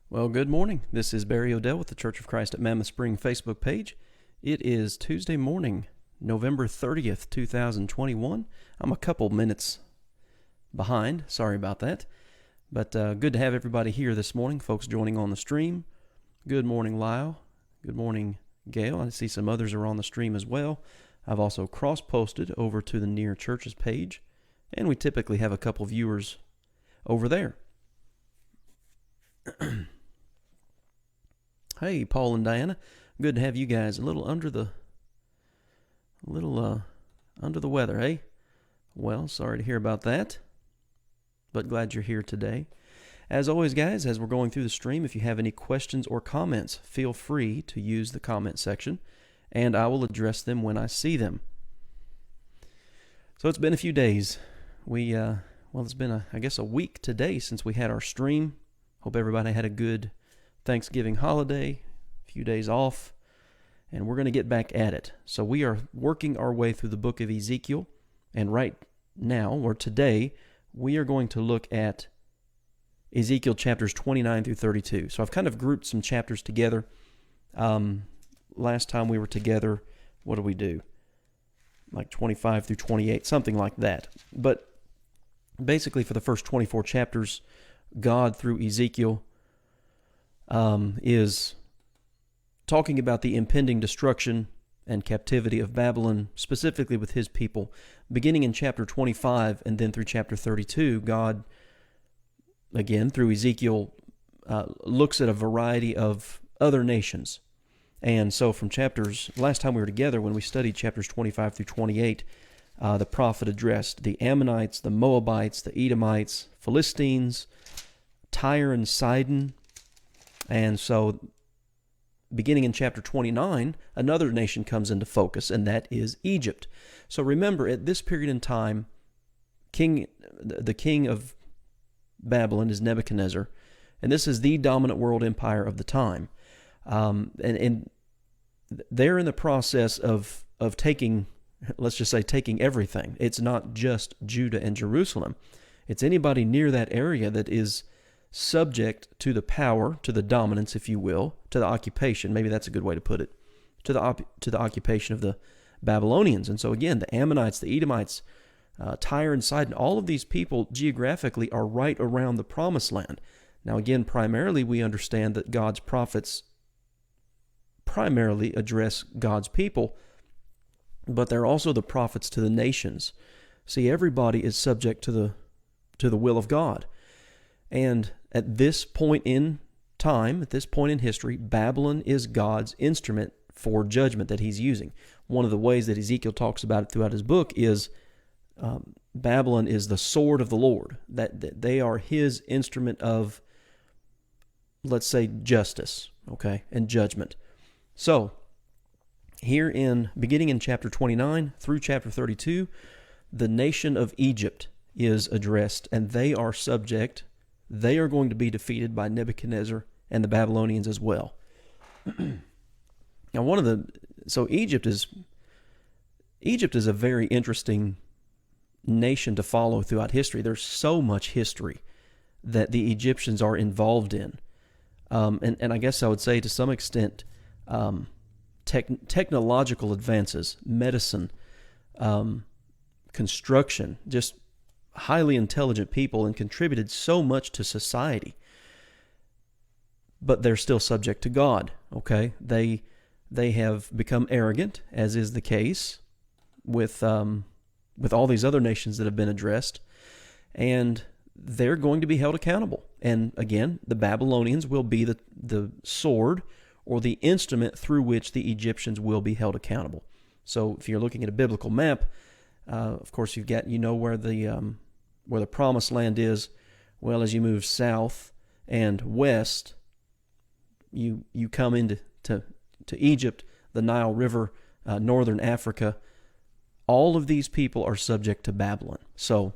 Well, good morning. This is Barry Odell with the Church of Christ at Mammoth Spring Facebook page. It is Tuesday morning, November 30th, 2021. I'm a couple minutes behind. Sorry about that. But good to have everybody here this morning, folks joining on the stream. Good morning, Lyle. Good morning, Gail. I see some others are on the stream as well. I've also cross-posted over to the Near Churches page, and we typically have a couple viewers over there. Hey, Paul and Diana. Good to have you guys. A little under the weather, eh? Well, sorry to hear about that, but glad you're here today. As always, guys, as we're going through the stream, if you have any questions or comments, feel free to use the comment section, and I will address them when I see them. So it's been a few days. It's been a week today since we had our stream. Hope everybody had a good Thanksgiving holiday, a few days off, and we're going to get back at it. So we are working our way through the book of Ezekiel, and right now, or today, we are going to look at Ezekiel chapters 29 through 32. So I've kind of grouped some chapters together. Last time we were together, what did we do? Like 25 through 28, something like that. But basically for the first 24 chapters, God, through Ezekiel, is talking about the impending destruction and captivity of Babylon, specifically with his people. Beginning in chapter 25 and then through chapter 32, God, again, through Ezekiel, looks at a variety of other nations. And so from last time we were together, when we studied chapters 25 through 28, the prophet addressed the Ammonites, the Moabites, the Edomites, Philistines, Tyre and Sidon. And so, beginning in chapter 29, another nation comes into focus, and that is Egypt. So remember, at this period in time, the king of Babylon is Nebuchadnezzar, and this is the dominant world empire of the time. And they're in the process of taking, let's just say, taking everything. It's not just Judah and Jerusalem. It's anybody near that area that is subject to the power, to the dominance, if you will, to the occupation, maybe that's a good way to put it, to the occupation of the Babylonians. And so again, the Ammonites, the Edomites, Tyre and Sidon, all of these people geographically are right around the Promised Land. Now again, primarily we understand that God's prophets primarily address God's people, but they're also the prophets to the nations. See, everybody is subject to the will of God. And at this point in time, at this point in history, Babylon is God's instrument for judgment that he's using. One of the ways that Ezekiel talks about it throughout his book is Babylon is the sword of the Lord, that they are his instrument of, let's say, justice, okay, and judgment. So, here beginning in chapter 29 through chapter 32, the nation of Egypt is addressed, and they are going to be defeated by Nebuchadnezzar and the Babylonians as well. Now, Egypt is a very interesting nation to follow throughout history. There's so much history that the Egyptians are involved in. And I guess I would say to some extent, technological advances, medicine, construction, just highly intelligent people, and contributed so much to society. But they're still subject to God, okay? They have become arrogant, as is the case with all these other nations that have been addressed, and they're going to be held accountable. And again, the Babylonians will be the sword or the instrument through which the Egyptians will be held accountable. So if you're looking at a biblical map, of course where the Promised Land is. Well, as you move south and west, you come into Egypt, the Nile River, northern Africa. All of these people are subject to Babylon. So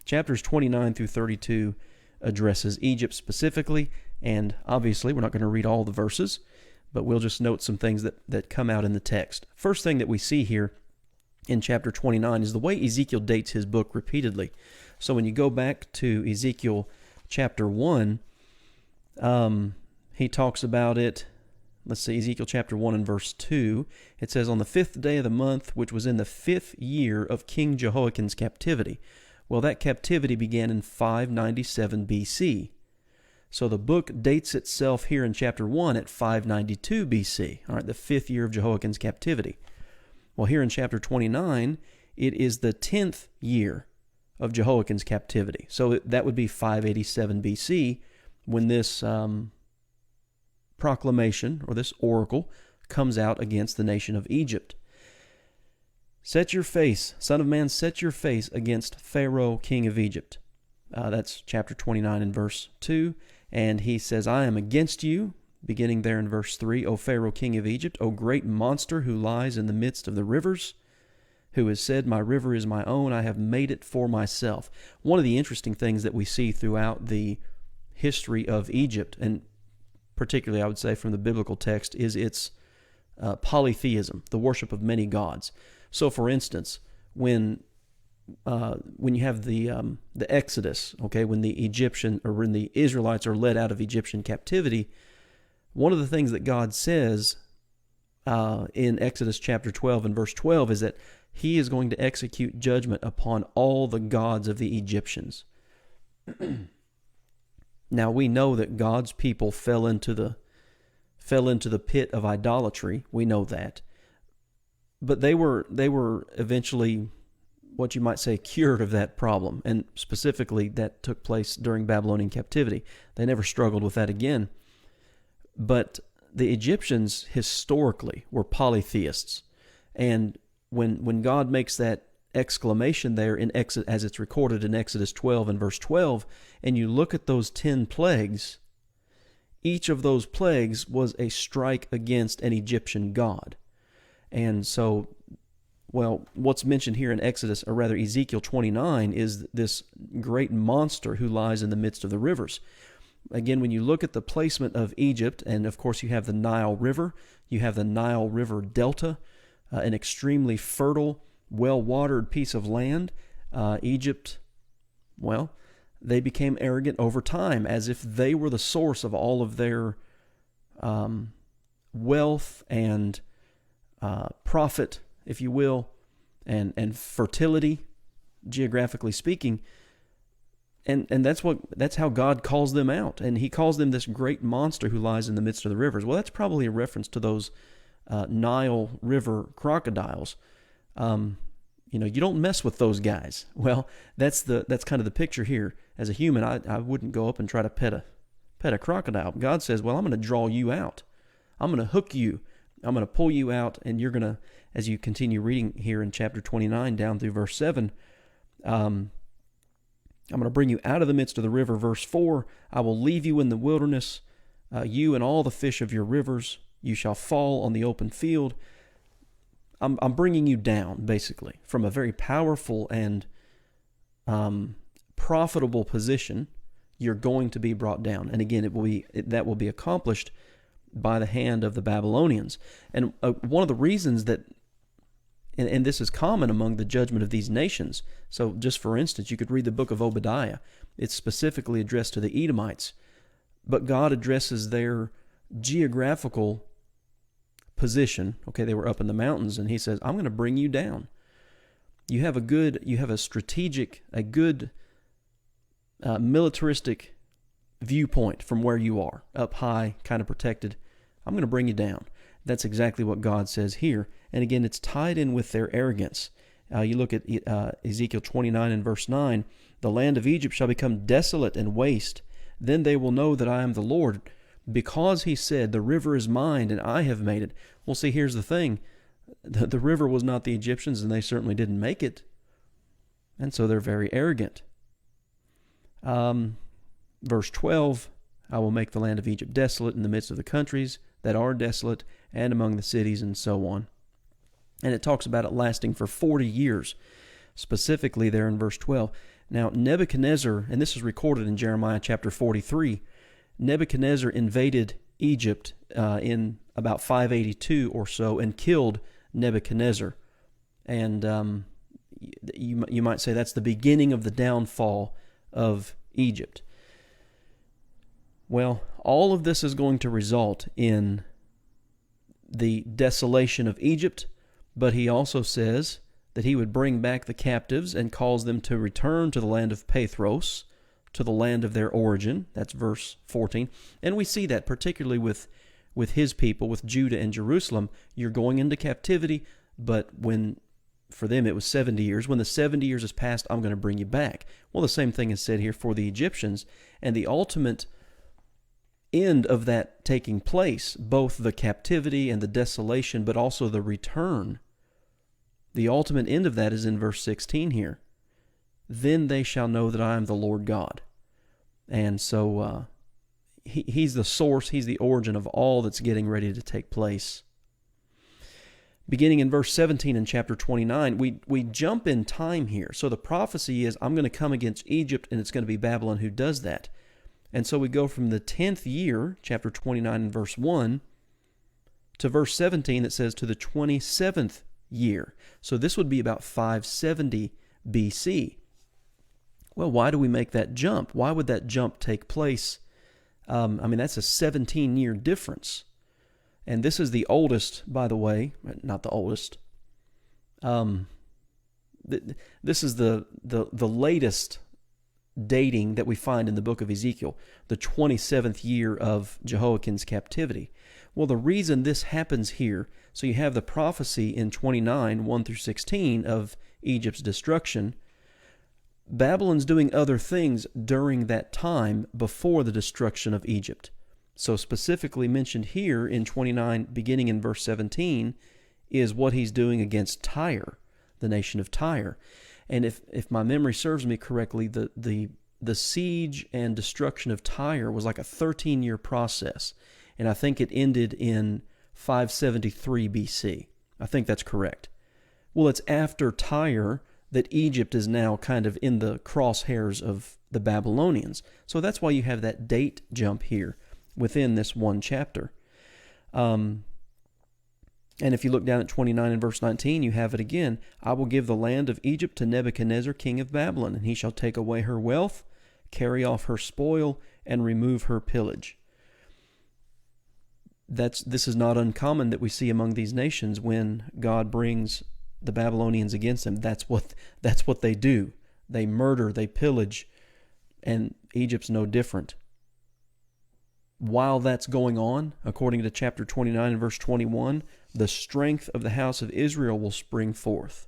chapters 29 through 32 addresses Egypt specifically, and obviously we're not going to read all the verses, but we'll just note some things that come out in the text. First thing that we see here in chapter 29 is the way Ezekiel dates his book repeatedly. So when you go back to Ezekiel chapter 1, he talks about it. Let's see, Ezekiel chapter 1 and verse 2. It says, on the 5th day of the month, which was in the 5th year of King Jehoiakim's captivity. Well, that captivity began in 597 BC. So the book dates itself here in chapter 1 at 592 BC, all right, the 5th year of Jehoiakim's captivity. Well, here in chapter 29, it is the 10th year of Jehoiakim's captivity. So that would be 587 BC when this proclamation or this oracle comes out against the nation of Egypt. Set your face, son of man, set your face against Pharaoh, king of Egypt. That's chapter 29 and verse 2. And he says, I am against you, beginning there in verse 3, O Pharaoh, king of Egypt, O great monster who lies in the midst of the rivers, who has said, my river is my own, I have made it for myself. One of the interesting things that we see throughout the history of Egypt, and particularly I would say from the biblical text, is its polytheism, the worship of many gods. So, for instance, when you have the Exodus, okay, when the Israelites are led out of Egyptian captivity, one of the things that God says in Exodus chapter 12 and verse 12 is that He is going to execute judgment upon all the gods of the Egyptians. Now we know that God's people fell into the pit of idolatry. We know that, but they were eventually, what you might say, cured of that problem, and specifically that took place during Babylonian captivity. They never struggled with that again. But the Egyptians historically were polytheists, and when God makes that exclamation there in Exodus, as it's recorded in Exodus 12 and verse 12, and you look at those 10 plagues, each of those plagues was a strike against an Egyptian god. And so, well, what's mentioned here in Exodus, or rather Ezekiel 29, is this great monster who lies in the midst of the rivers. Again, when you look at the placement of Egypt, and of course you have the Nile River, you have the Nile River Delta, an extremely fertile, well-watered piece of land. Egypt, well, they became arrogant over time, as if they were the source of all of their wealth and profit, if you will, and fertility, geographically speaking. And that's how God calls them out. And He calls them this great monster who lies in the midst of the rivers. Well, that's probably a reference to those Nile River crocodiles. You don't mess with those guys. Well, that's kind of the picture here. As a human, I wouldn't go up and try to pet a crocodile. God says, well, I'm going to draw you out. I'm going to hook you. I'm going to pull you out, and you're going to, as you continue reading here in chapter 29 down through verse 7, I'm going to bring you out of the midst of the river. Verse 4, I will leave you in the wilderness, you and all the fish of your rivers. You shall fall on the open field. I'm bringing you down, basically, from a very powerful and profitable position. You're going to be brought down. And again, that will be accomplished by the hand of the Babylonians. And one of the reasons that, and this is common among the judgment of these nations. So just for instance, you could read the book of Obadiah. It's specifically addressed to the Edomites. But God addresses their geographical position. Okay, they were up in the mountains, and He says, I'm going to bring you down. You have a good militaristic viewpoint from where you are, up high, kind of protected. I'm going to bring you down. That's exactly what God says here. And again, it's tied in with their arrogance. You look at Ezekiel 29 and verse 9, the land of Egypt shall become desolate and waste. Then they will know that I am the Lord, because He said, the river is mine and I have made it. Well, see, here's the thing. The river was not the Egyptians, and they certainly didn't make it. And so they're very arrogant. Verse 12, I will make the land of Egypt desolate in the midst of the countries that are desolate, and among the cities, and so on. And it talks about it lasting for 40 years, specifically there in verse 12. Now, Nebuchadnezzar, and this is recorded in Jeremiah chapter 43, Nebuchadnezzar invaded Egypt in about 582 or so and killed Nebuchadnezzar. And you might say that's the beginning of the downfall of Egypt. Well, all of this is going to result in the desolation of Egypt, but he also says that he would bring back the captives and cause them to return to the land of Pathros, to the land of their origin. That's verse 14. And we see that particularly with his people, with Judah and Jerusalem. You're going into captivity, but for them it was 70 years. When the 70 years is past, I'm going to bring you back. Well, the same thing is said here for the Egyptians. And the ultimate end of that taking place, both the captivity and the desolation, but also the return, the ultimate end of that is in verse 16 here. Then they shall know that I am the Lord God. And so he's the source, he's the origin of all that's getting ready to take place. Beginning in verse 17 in chapter 29, we jump in time here. So the prophecy is, I'm going to come against Egypt, and it's going to be Babylon who does that. And so we go from the 10th year, chapter 29 and verse 1, to verse 17 that says to the 27th year. So this would be about 570 BC. Well, why do we make that jump? Why would that jump take place? That's a 17-year difference. And this is the oldest, by the way, not the oldest. This is the latest dating that we find in the book of Ezekiel, the 27th year of Jehoiakim's captivity. Well, the reason this happens here, so you have the prophecy in 29, 1 through 16 of Egypt's destruction. Babylon's doing other things during that time before the destruction of Egypt. So specifically mentioned here in 29, beginning in verse 17, is what he's doing against Tyre, the nation of Tyre. And if my memory serves me correctly, the siege and destruction of Tyre was like a 13-year process. And I think it ended in 573 BC. I think that's correct. Well, it's after Tyre that Egypt is now kind of in the crosshairs of the Babylonians. So that's why you have that date jump here within this one chapter. And if you look down at 29 and verse 19, you have it again. I will give the land of Egypt to Nebuchadnezzar, king of Babylon, and he shall take away her wealth, carry off her spoil, and remove her pillage. This is not uncommon that we see among these nations when God brings the Babylonians against them. That's what they do. They murder, they pillage, and Egypt's no different. While that's going on, according to chapter 29 and verse 21, the strength of the house of Israel will spring forth.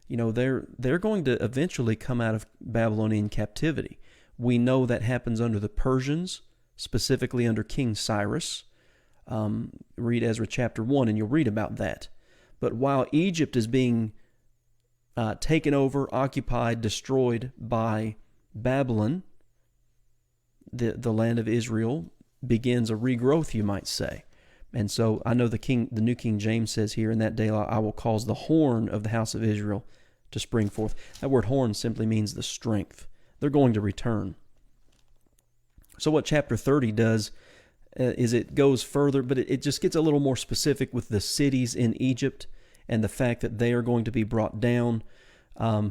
You know, they're going to eventually come out of Babylonian captivity. We know that happens under the Persians, specifically under King Cyrus. Read Ezra chapter 1 and you'll read about that. But while Egypt is being taken over, occupied, destroyed by Babylon, the land of Israel begins a regrowth, you might say. And so I know the New King James says here, in that day I will cause the horn of the house of Israel to spring forth. That word horn simply means the strength. They're going to return. So what chapter 30 does is it goes further, but it just gets a little more specific with the cities in Egypt and the fact that they are going to be brought down.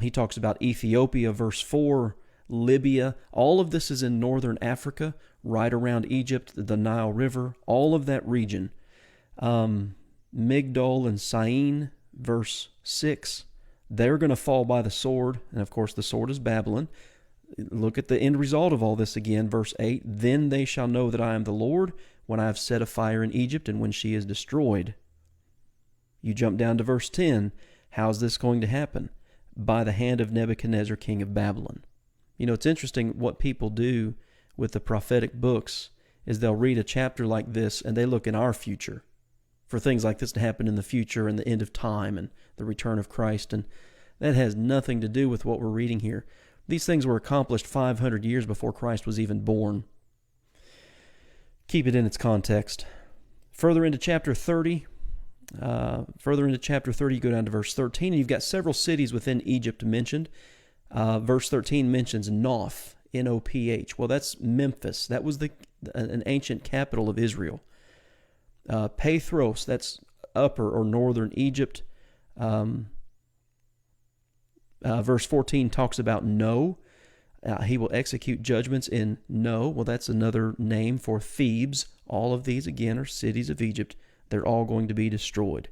He talks about Ethiopia, verse 4, Libya. All of this is in northern Africa, right around Egypt, the Nile River, all of that region. Migdol and Syene, verse 6, they're going to fall by the sword, and of course the sword is Babylon. Look at the end result of all this again, verse 8, then they shall know that I am the Lord when I have set a fire in Egypt and when she is destroyed. You jump down to verse 10, how's this going to happen? By the hand of Nebuchadnezzar, king of Babylon. You know, it's interesting what people do with the prophetic books is they'll read a chapter like this and they look in our future for things like this to happen in the future and the end of time and the return of Christ, and that has nothing to do with what we're reading here. These things were accomplished 500 years before Christ was even born. Keep it in its context. Further into chapter 30, you go down to verse 13, and you've got several cities within Egypt mentioned. Verse 13 mentions Noph, N-O-P-H. Well, that's Memphis. That was an ancient capital of Israel. Pathros, that's upper or northern Egypt. Verse 14 talks about No. He will execute judgments in No. Well, that's another name for Thebes. All of these, again, are cities of Egypt. They're all going to be destroyed.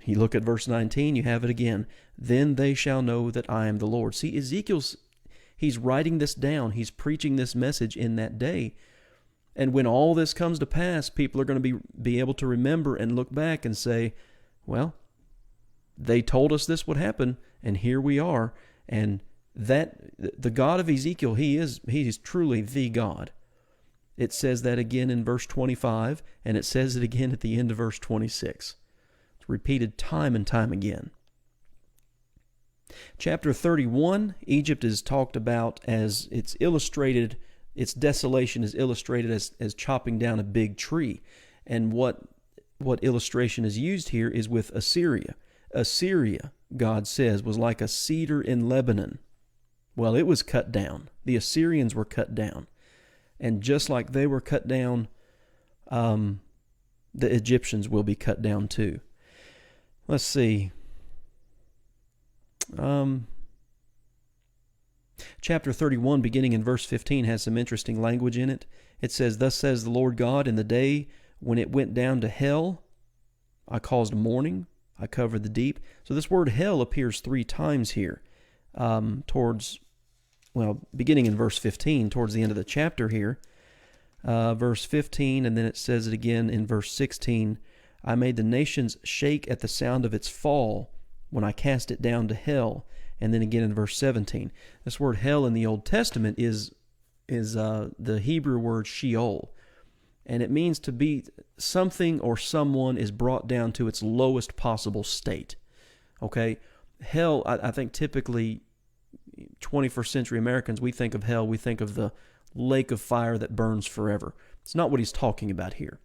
You look at verse 19, you have it again. Then they shall know that I am the Lord. See, he's writing this down. He's preaching this message in that day. And when all this comes to pass, people are going to be able to remember and look back and say, well, they told us this would happen, and here we are. And that the God of Ezekiel, he is truly the God. It says that again in verse 25, and it says it again at the end of verse 26. It's repeated time and time again. Chapter 31, Egypt is talked about as it's illustrated, its desolation is illustrated as chopping down a big tree. And what illustration is used here is with Assyria. Assyria, God says, was like a cedar in Lebanon. Well, it was cut down. The Assyrians were cut down. And just like they were cut down, the Egyptians will be cut down too. Let's see. Chapter 31, beginning in verse 15, has some interesting language in it. It says, Thus says the Lord God, in the day when it went down to hell, I caused mourning, I covered the deep. So this word hell appears 3 times here, beginning in verse 15, towards the end of the chapter here. Verse 15, and then it says it again in verse 16, I made the nations shake at the sound of its fall when I cast it down to hell. And then again in verse 17. This word hell in the Old Testament is the Hebrew word Sheol. And it means to be something or someone is brought down to its lowest possible state. Okay? Hell, I think typically 21st century Americans, we think of hell, we think of the lake of fire that burns forever. It's not what he's talking about here.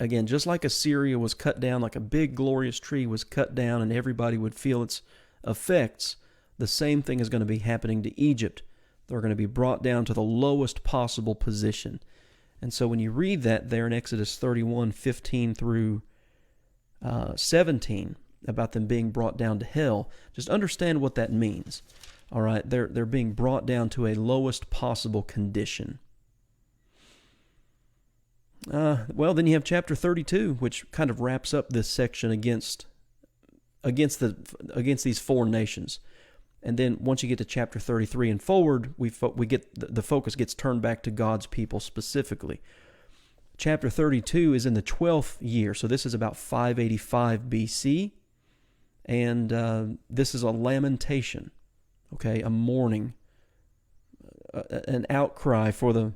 Again, just like Assyria was cut down, like a big glorious tree was cut down and everybody would feel its effects, the same thing is going to be happening to Egypt. They're going to be brought down to the lowest possible position. And so when you read that there in Exodus 31, 15 through 17, about them being brought down to hell, just understand what that means. All right, they're being brought down to a lowest possible condition. Then you have chapter 32, which kind of wraps up this section against these 4 nations. And then once you get to chapter 33 and forward, we get the focus gets turned back to God's people specifically. Chapter 32 is in the 12th year, so this is about 585 BC, and this is a lamentation, okay, a mourning, an outcry for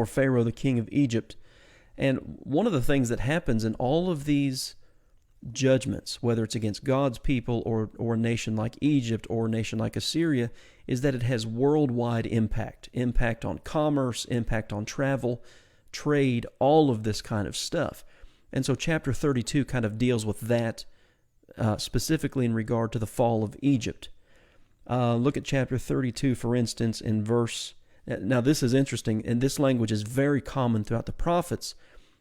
Pharaoh, the king of Egypt. And one of the things that happens in all of these judgments, whether it's against God's people or a nation like Egypt or a nation like Assyria, is that it has worldwide impact on commerce, impact on travel, trade, all of this kind of stuff. And so chapter 32 kind of deals with that specifically in regard to the fall of Egypt. Look at chapter 32, for instance, in verse... Now this is interesting, and this language is very common throughout the prophets,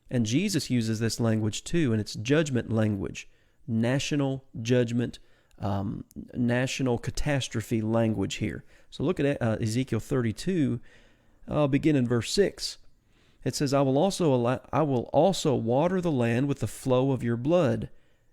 and Jesus uses this language too, and it's judgment language, national judgment, national catastrophe language here. So look at Ezekiel 32, begin in verse 6. It says, I will also water the land with the flow of your blood,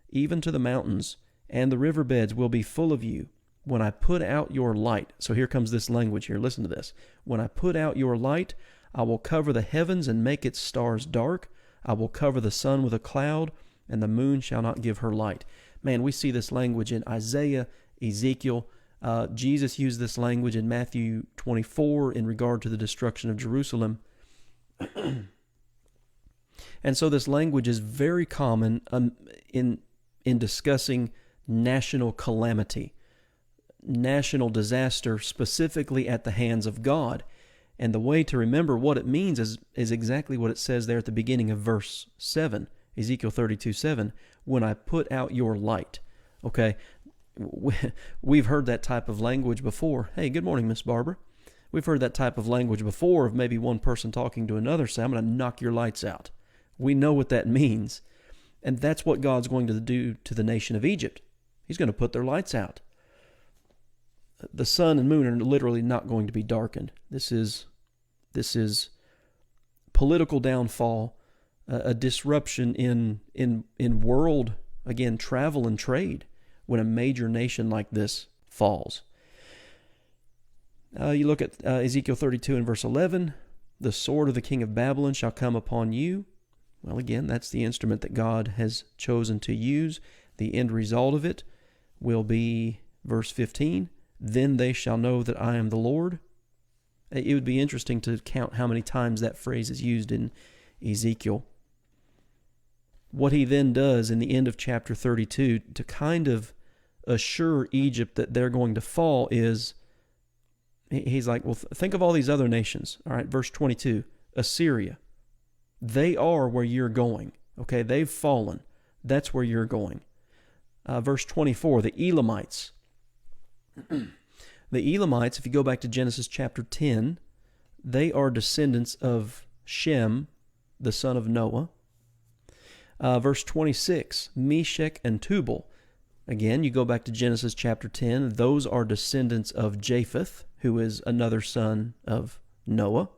even to the mountains, and the riverbeds will be full of you. When I put out your light. So here comes this language here. Listen to this. When I put out your light, I will cover the heavens and make its stars dark. I will cover the sun with a cloud, and the moon shall not give her light. Man, we see this language in Isaiah, Ezekiel. Jesus used this language in Matthew 24 in regard to the destruction of Jerusalem. And so this language is very common in discussing national calamity, national disaster, specifically at the hands of God. And the way to remember what it means is exactly what it says there at the beginning of verse 7, Ezekiel 32:7, when I put out your light. Okay, we've heard that type of language before. Hey, good morning, Miss Barbara. We've heard that type of language before of maybe one person talking to another, say, I'm going to knock your lights out. We know what that means. And that's what God's going to do to the nation of Egypt. He's going to put their lights out. the sun and moon are literally not going to be darkened. This is political downfall, a disruption in world, again, travel and trade when a major nation like this falls. You look at Ezekiel 32 and verse 11, the sword of the king of Babylon shall come upon you. Well, again, that's the instrument that God has chosen to use. The end result of it will be, verse 15, then they shall know that I am the Lord. It would be interesting to count how many times that phrase is used in Ezekiel. What he then does in the end of chapter 32 to kind of assure Egypt that they're going to fall is, he's like, well, think of all these other nations. All right, verse 22, Assyria. They are where you're going. Okay, they've fallen. That's where you're going. Verse 24, the Elamites. The Elamites, if you go back to Genesis chapter 10, they are descendants of Shem, the son of Noah. Verse 26, Meshech and Tubal. Again, you go back to Genesis chapter 10, those are descendants of Japheth, who is another son of Noah.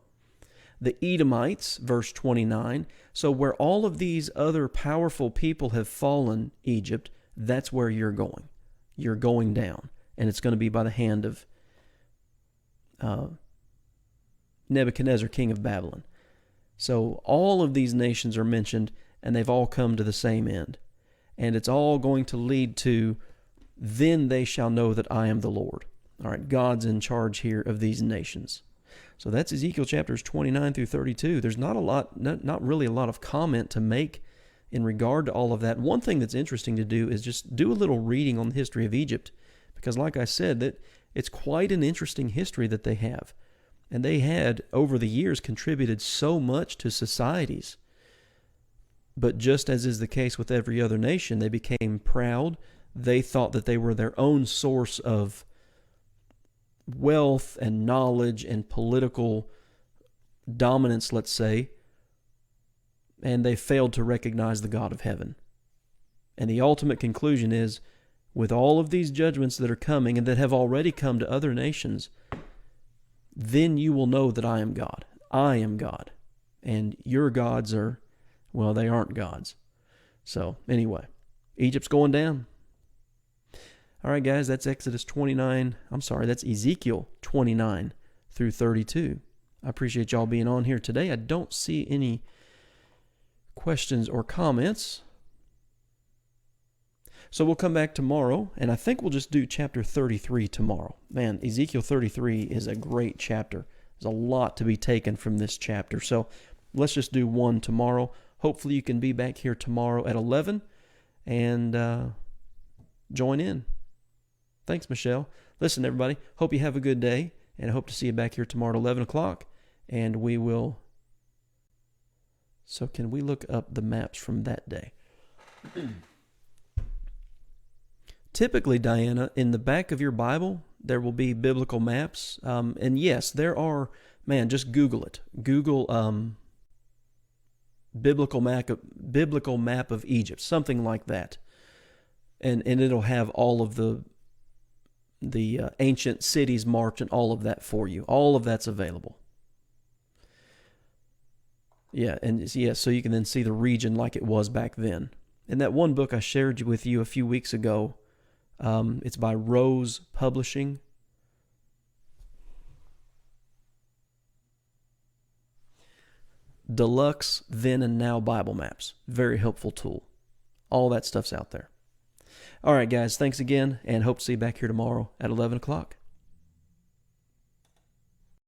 The Edomites, verse 29. So where all of these other powerful people have fallen, Egypt, that's where you're going. You're going down. And it's going to be by the hand of Nebuchadnezzar, king of Babylon. So all of these nations are mentioned, and they've all come to the same end. And it's all going to lead to, then they shall know that I am the Lord. All right, God's in charge here of these nations. So that's Ezekiel chapters 29 through 32. There's not really a lot of comment to make in regard to all of that. One thing that's interesting to do is just do a little reading on the history of Egypt, because like I said, that it's quite an interesting history that they have. And they had, over the years, contributed so much to societies. But just as is the case with every other nation, they became proud. They thought that they were their own source of wealth and knowledge and political dominance, let's say, and they failed to recognize the God of heaven. And the ultimate conclusion is, with all of these judgments that are coming and that have already come to other nations, then you will know that I am God. I am God. And your gods are, well, they aren't gods. So, anyway, Egypt's going down. All right, guys, that's that's Ezekiel 29 through 32. I appreciate y'all being on here today. I don't see any questions or comments. So we'll come back tomorrow, and I think we'll just do chapter 33 tomorrow. Man, Ezekiel 33 is a great chapter. There's a lot to be taken from this chapter. So let's just do one tomorrow. Hopefully you can be back here tomorrow at 11 and join in. Thanks, Michelle. Listen, everybody, hope you have a good day, and I hope to see you back here tomorrow at 11 o'clock, and we will... So can we look up the maps from that day? Typically, Diana, in the back of your Bible, there will be biblical maps. And yes, there are, man, just Google it. Google biblical map of Egypt, something like that. And it'll have all of the ancient cities marked and all of that for you. All of that's available. Yeah, and yeah, so you can then see the region like it was back then. In that one book I shared with you a few weeks ago, it's by Rose Publishing. Deluxe Then and Now Bible Maps. Very helpful tool. All that stuff's out there. All right, guys, thanks again, and hope to see you back here tomorrow at 11 o'clock.